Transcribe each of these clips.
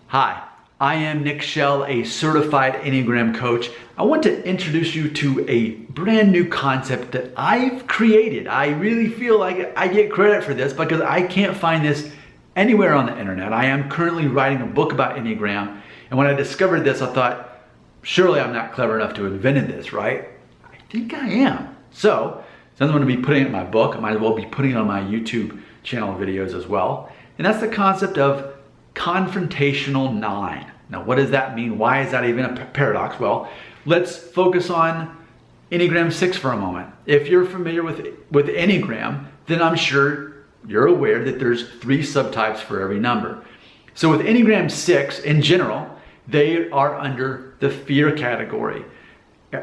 Hi, I am Nick Shell, a certified Enneagram coach. I want to introduce you to a brand new concept that I've created. I really feel like I get credit for this because I can't find this anywhere on the internet. I am currently writing a book about Enneagram, and when I discovered this, I thought, surely I'm not clever enough to have invented this, right? I think I am. So, since I'm going to be putting it in my book, I might as well be putting it on my YouTube channel videos as well. And that's the concept of Confrontational 9. Now, what does that mean? Why is that even a paradox? Well, let's focus on Enneagram 6 for a moment. If you're familiar with Enneagram, then I'm sure you're aware that there's 3 subtypes for every number. So with Enneagram 6 in general, they are under the fear category.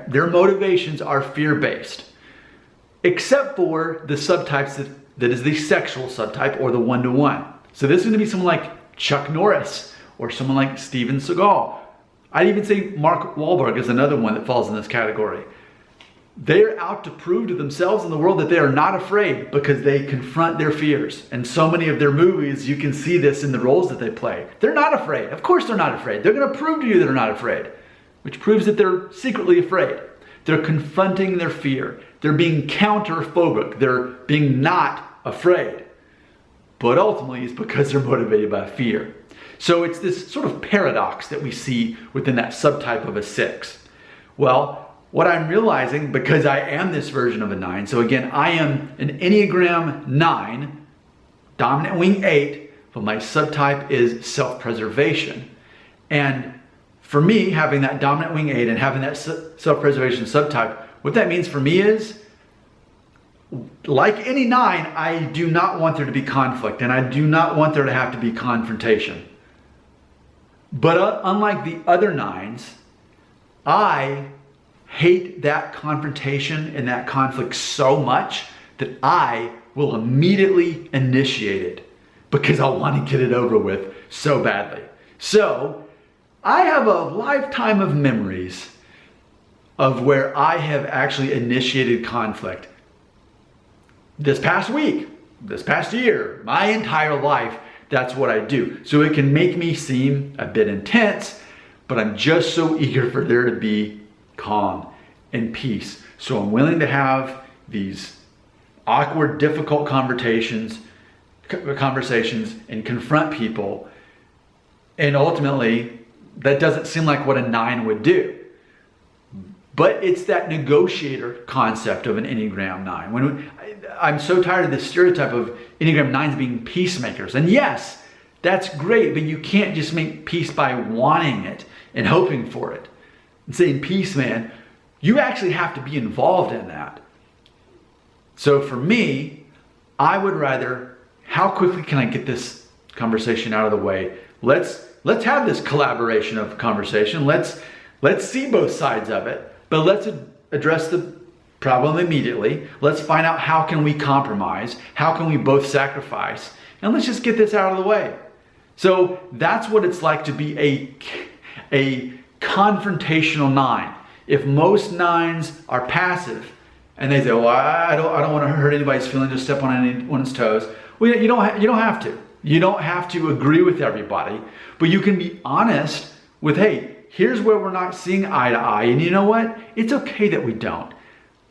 Their motivations are fear-based, except for the subtypes that is the sexual subtype or the 1-to-1. So this is going to be someone like Chuck Norris or someone like Steven Seagal. I'd even say Mark Wahlberg is another one that falls in this category. They're out to prove to themselves and the world that they are not afraid because they confront their fears. And so many of their movies, you can see this in the roles that they play. They're not afraid. Of course they're not afraid. They're going to prove to you they're not afraid, which proves that they're secretly afraid. They're confronting their fear. They're being counterphobic. They're being not afraid. But ultimately it's because they're motivated by fear. So it's this sort of paradox that we see within that subtype of a 6. Well, what I'm realizing, because I am this version of a 9, so again, I am an Enneagram 9, dominant wing 8, but my subtype is self-preservation. And for me, having that dominant wing 8 and having that self-preservation subtype, what that means for me is, like any 9, I do not want there to be conflict, and I do not want there to have to be confrontation. But unlike the other 9s, I hate that confrontation and that conflict so much that I will immediately initiate it because I want to get it over with so badly. So I have a lifetime of memories of where I have actually initiated conflict. This past week, this past year, my entire life, that's what I do. So it can make me seem a bit intense, but I'm just so eager for there to be calm and peace. So I'm willing to have these awkward, difficult conversations and confront people. And ultimately, that doesn't seem like what a 9 would do. But it's that negotiator concept of an Enneagram 9. I'm so tired of this stereotype of Enneagram 9s being peacemakers. And yes, that's great, but you can't just make peace by wanting it and hoping for it. And saying peace, man, you actually have to be involved in that. So for me, I would rather, how quickly can I get this conversation out of the way? Let's have this collaboration of conversation. Let's see both sides of it. But let's address the problem immediately. Let's find out how can we compromise, how can we both sacrifice, and let's just get this out of the way. So that's what it's like to be a confrontational 9. If most 9s are passive and they say, "Well, I don't want to hurt anybody's feelings, just step on anyone's toes," well, you don't have to. You don't have to agree with everybody, but you can be honest with, hey, here's where we're not seeing eye to eye. And you know what? It's okay that we don't.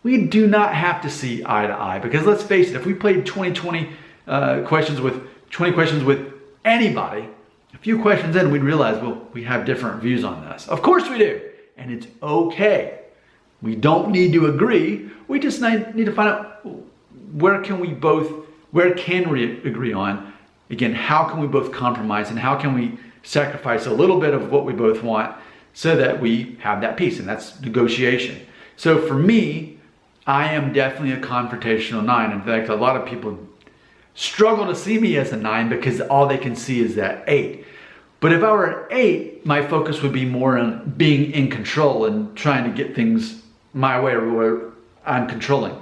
We do not have to see eye to eye because let's face it, if we played 20 questions with anybody, a few questions in, we'd realize, well, we have different views on this. Of course we do. And it's okay. We don't need to agree. We just need to find out where can we agree on? Again, how can we both compromise and how can we sacrifice a little bit of what we both want so that we have that peace, and that's negotiation. So for me, I am definitely a confrontational 9. In fact, a lot of people struggle to see me as a 9 because all they can see is that 8. But if I were an 8, my focus would be more on being in control and trying to get things my way or where I'm controlling.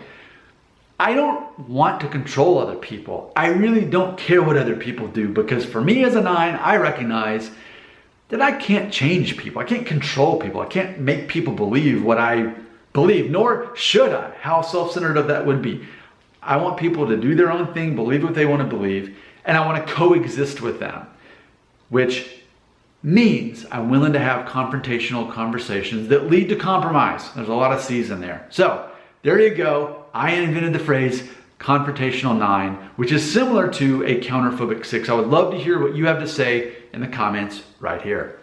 I don't want to control other people. I really don't care what other people do because for me as a 9, I recognize that I can't change people. I can't control people. I can't make people believe what I believe, nor should I. How self-centered of that would be. I want people to do their own thing, believe what they want to believe, and I want to coexist with them, which means I'm willing to have confrontational conversations that lead to compromise. There's a lot of C's in there. So there you go. I invented the phrase confrontational 9, which is similar to a counterphobic 6. I would love to hear what you have to say in the comments right here.